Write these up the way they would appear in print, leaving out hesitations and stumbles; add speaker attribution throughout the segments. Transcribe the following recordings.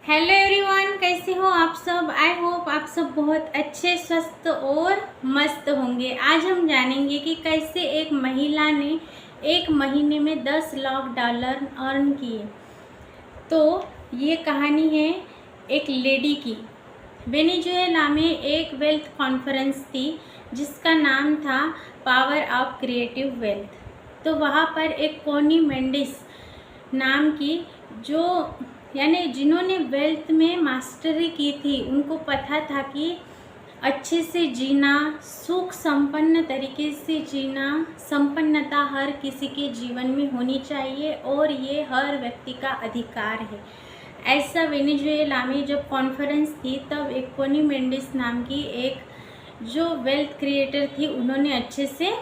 Speaker 1: Hello everyone, कैसे हो आप सब। आई होप आप सब बहुत अच्छे, स्वस्थ और मस्त होंगे। आज हम जानेंगे कि कैसे एक महिला ने एक महीने में $10 लाख अर्न किए। तो ये कहानी है एक लेडी की। वेनेजुएला में एक वेल्थ कॉन्फ्रेंस थी जिसका नाम था पावर ऑफ क्रिएटिव वेल्थ। तो वहाँ पर एक कोनी मेंडिस नाम की जो जिन्होंने वेल्थ में मास्टरी की थी, उनको पता था कि अच्छे से जीना, सुख संपन्न तरीके से जीना, संपन्नता हर किसी के जीवन में होनी चाहिए और ये हर व्यक्ति का अधिकार है। ऐसा वेनेजुएला में जब कॉन्फ्रेंस थी तब एक कोनी मेंडिस नाम की एक जो वेल्थ क्रिएटर थी, उन्होंने अच्छे से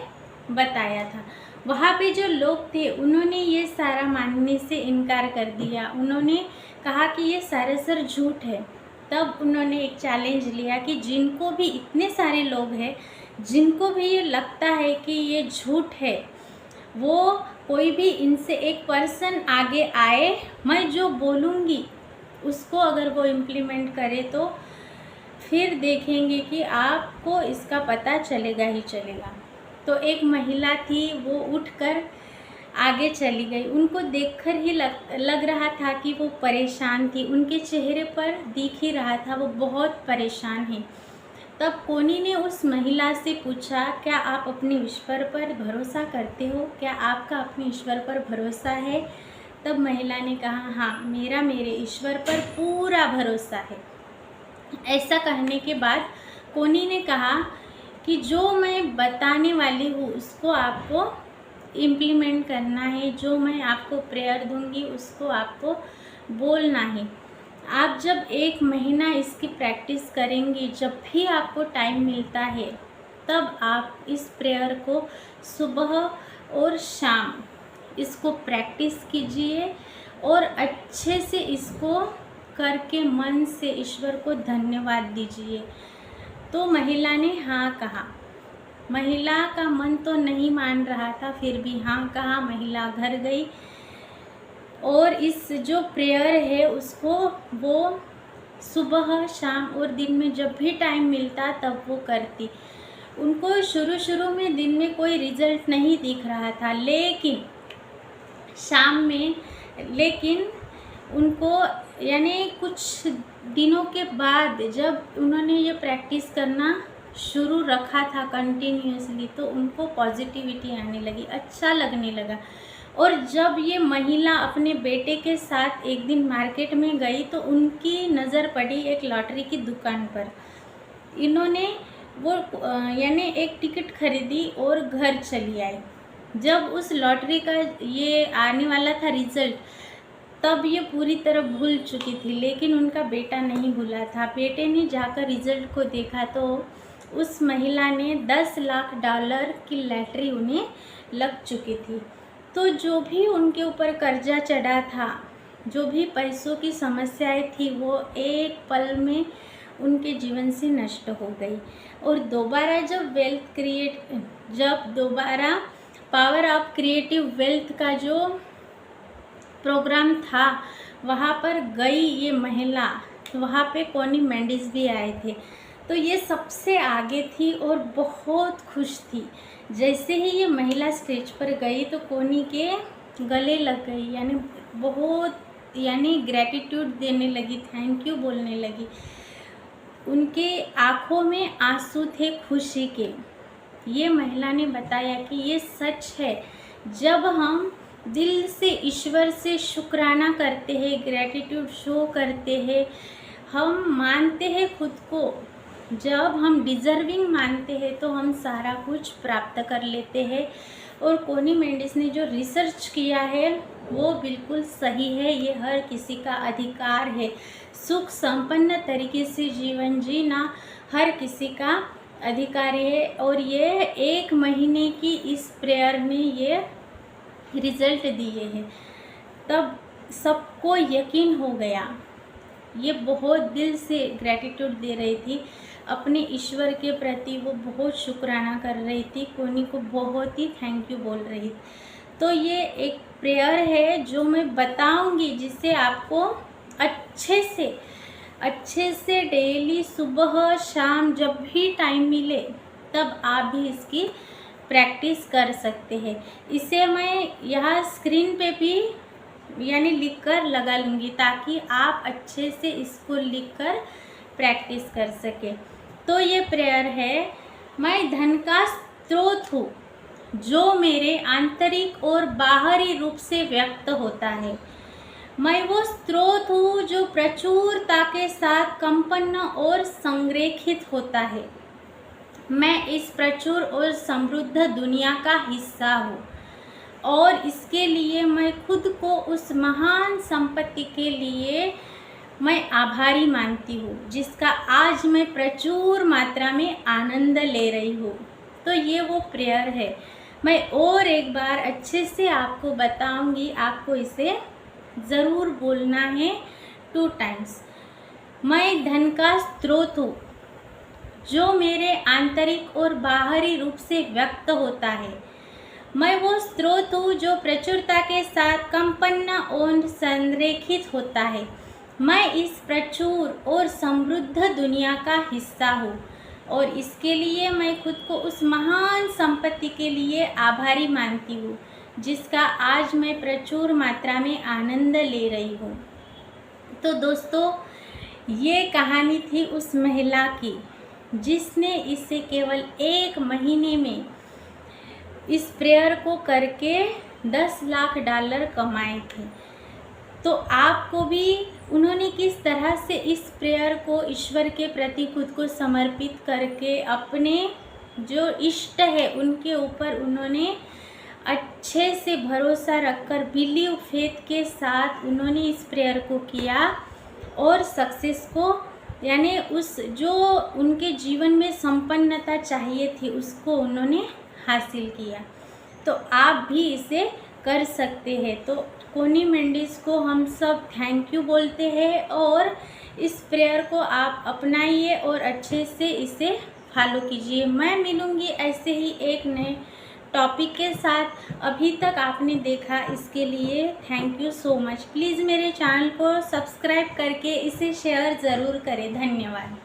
Speaker 1: बताया था। वहाँ पे जो लोग थे उन्होंने ये सारा मानने से इनकार कर दिया। उन्होंने कहा कि ये सरासर झूठ है। तब उन्होंने एक चैलेंज लिया कि जिनको भी, इतने सारे लोग हैं जिनको भी ये लगता है कि ये झूठ है, वो कोई भी इनसे एक पर्सन आगे आए, मैं जो बोलूँगी उसको अगर वो इम्प्लीमेंट करे तो फिर देखेंगे कि आपको इसका पता चलेगा ही चलेगा। तो एक महिला थी, वो उठकर आगे चली गई। उनको देखकर ही लग रहा था कि वो परेशान थी। उनके चेहरे पर दिख ही रहा था वो बहुत परेशान है। तब कोनी ने उस महिला से पूछा, क्या आप अपने ईश्वर पर भरोसा करते हो? क्या आपका अपने ईश्वर पर भरोसा है? तब महिला ने कहा, हाँ, मेरे ईश्वर पर पूरा भरोसा है। ऐसा कहने के बाद कोनी ने कहा कि जो मैं बताने वाली हूँ उसको आपको इम्प्लीमेंट करना है, जो मैं आपको प्रेयर दूंगी उसको आपको बोलना है। आप जब 1 महीना इसकी प्रैक्टिस करेंगी, जब भी आपको टाइम मिलता है तब आप इस प्रेयर को सुबह और शाम इसको प्रैक्टिस कीजिए और अच्छे से इसको करके मन से ईश्वर को धन्यवाद दीजिए। तो महिला ने हाँ कहा। महिला का मन तो नहीं मान रहा था, फिर भी हाँ कहा। महिला घर गई और इस जो प्रेयर है उसको वो सुबह, शाम और दिन में जब भी टाइम मिलता तब वो करती। उनको शुरू में दिन में कोई रिजल्ट नहीं दिख रहा था, लेकिन शाम में, उनको कुछ दिनों के बाद जब उन्होंने ये प्रैक्टिस करना शुरू रखा था कंटिन्यूसली, तो उनको पॉजिटिविटी आने लगी, अच्छा लगने लगा। और जब ये महिला अपने बेटे के साथ एक दिन मार्केट में गई तो उनकी नज़र पड़ी एक लॉटरी की दुकान पर। इन्होंने वो एक टिकट खरीदी और घर चली आई। जब उस लॉटरी का ये आने वाला था रिज़ल्ट, तब ये पूरी तरह भूल चुकी थी, लेकिन उनका बेटा नहीं भूला था। बेटे ने जाकर रिज़ल्ट को देखा तो उस महिला ने $10 लाख की लॉटरी उन्हें लग चुकी थी। तो जो भी उनके ऊपर कर्जा चढ़ा था, जो भी पैसों की समस्याएं थी, वो एक पल में उनके जीवन से नष्ट हो गई। और दोबारा पावर ऑफ क्रिएटिव वेल्थ का जो प्रोग्राम था वहाँ पर गई ये महिला, वहाँ पे कोनी मेंडिस भी आए थे। तो ये सबसे आगे थी और बहुत खुश थी। जैसे ही ये महिला स्टेज पर गई तो कोनी के गले लग गई, बहुत ग्रैटिट्यूड देने लगी, थैंक यू बोलने लगी। उनके आँखों में आंसू थे खुशी के। ये महिला ने बताया कि ये सच है, जब हम दिल से ईश्वर से शुक्राना करते हैं, ग्रैटिट्यूड शो करते हैं, हम मानते हैं खुद को, जब हम डिज़र्विंग मानते हैं तो हम सारा कुछ प्राप्त कर लेते हैं। और कोनी मेंडिस ने जो रिसर्च किया है वो बिल्कुल सही है। ये हर किसी का अधिकार है। सुख संपन्न तरीके से जीवन जीना हर किसी का अधिकार है। और ये 1 महीने की इस प्रेयर ने ये रिज़ल्ट दिए हैं। तब सबको यकीन हो गया। ये बहुत दिल से ग्रैटिट्यूड दे रही थी अपने ईश्वर के प्रति, वो बहुत शुक्राना कर रही थी, कोनी को बहुत ही थैंक यू बोल रही थी। तो ये एक प्रेयर है जो मैं बताऊंगी, जिससे आपको अच्छे से डेली सुबह शाम जब भी टाइम मिले तब आप भी इसकी प्रैक्टिस कर सकते हैं। इसे मैं यहाँ स्क्रीन पे भी यानी लिखकर लगा लूँगी ताकि आप अच्छे से इसको लिखकर प्रैक्टिस कर सके। तो ये प्रेयर है, मैं धन का स्रोत हूँ जो मेरे आंतरिक और बाहरी रूप से व्यक्त होता है। मैं वो स्रोत हूँ जो प्रचुरता के साथ कंपन्न और संरेखित होता है। मैं इस प्रचुर और समृद्ध दुनिया का हिस्सा हूँ और इसके लिए मैं खुद को उस महान संपत्ति के लिए मैं आभारी मानती हूँ जिसका आज मैं प्रचुर मात्रा में आनंद ले रही हूँ। तो ये वो प्रेयर है। मैं और एक बार अच्छे से आपको बताऊंगी, आपको इसे ज़रूर बोलना है 2 टाइम्स। मैं धन का स्रोत हूँ जो मेरे आंतरिक और बाहरी रूप से व्यक्त होता है। मैं वो स्रोत हूँ जो प्रचुरता के साथ कंपन्न और संरेखित होता है। मैं इस प्रचुर और समृद्ध दुनिया का हिस्सा हूँ और इसके लिए मैं खुद को उस महान संपत्ति के लिए आभारी मानती हूँ जिसका आज मैं प्रचुर मात्रा में आनंद ले रही हूँ। तो दोस्तों, ये कहानी थी उस महिला की जिसने इसे केवल 1 महीने में इस प्रेयर को करके $10 लाख कमाए थे। तो आपको भी उन्होंने किस तरह से इस प्रेयर को ईश्वर के प्रति खुद को समर्पित करके अपने जो इष्ट है उनके ऊपर उन्होंने अच्छे से भरोसा रखकर बिलीव फेथ के साथ उन्होंने इस प्रेयर को किया और सक्सेस को यानी उस जो उनके जीवन में संपन्नता चाहिए थी उसको उन्होंने हासिल किया। तो आप भी इसे कर सकते हैं। तो कोनी मेंडिस को हम सब थैंक यू बोलते हैं और इस प्रेयर को आप अपनाइए और अच्छे से इसे फॉलो कीजिए। मैं मिलूँगी ऐसे ही एक नए टॉपिक के साथ। अभी तक आपने देखा इसके लिए thank you so much. Please मेरे चैनल को सब्सक्राइब करके इसे शेयर ज़रूर करें। धन्यवाद।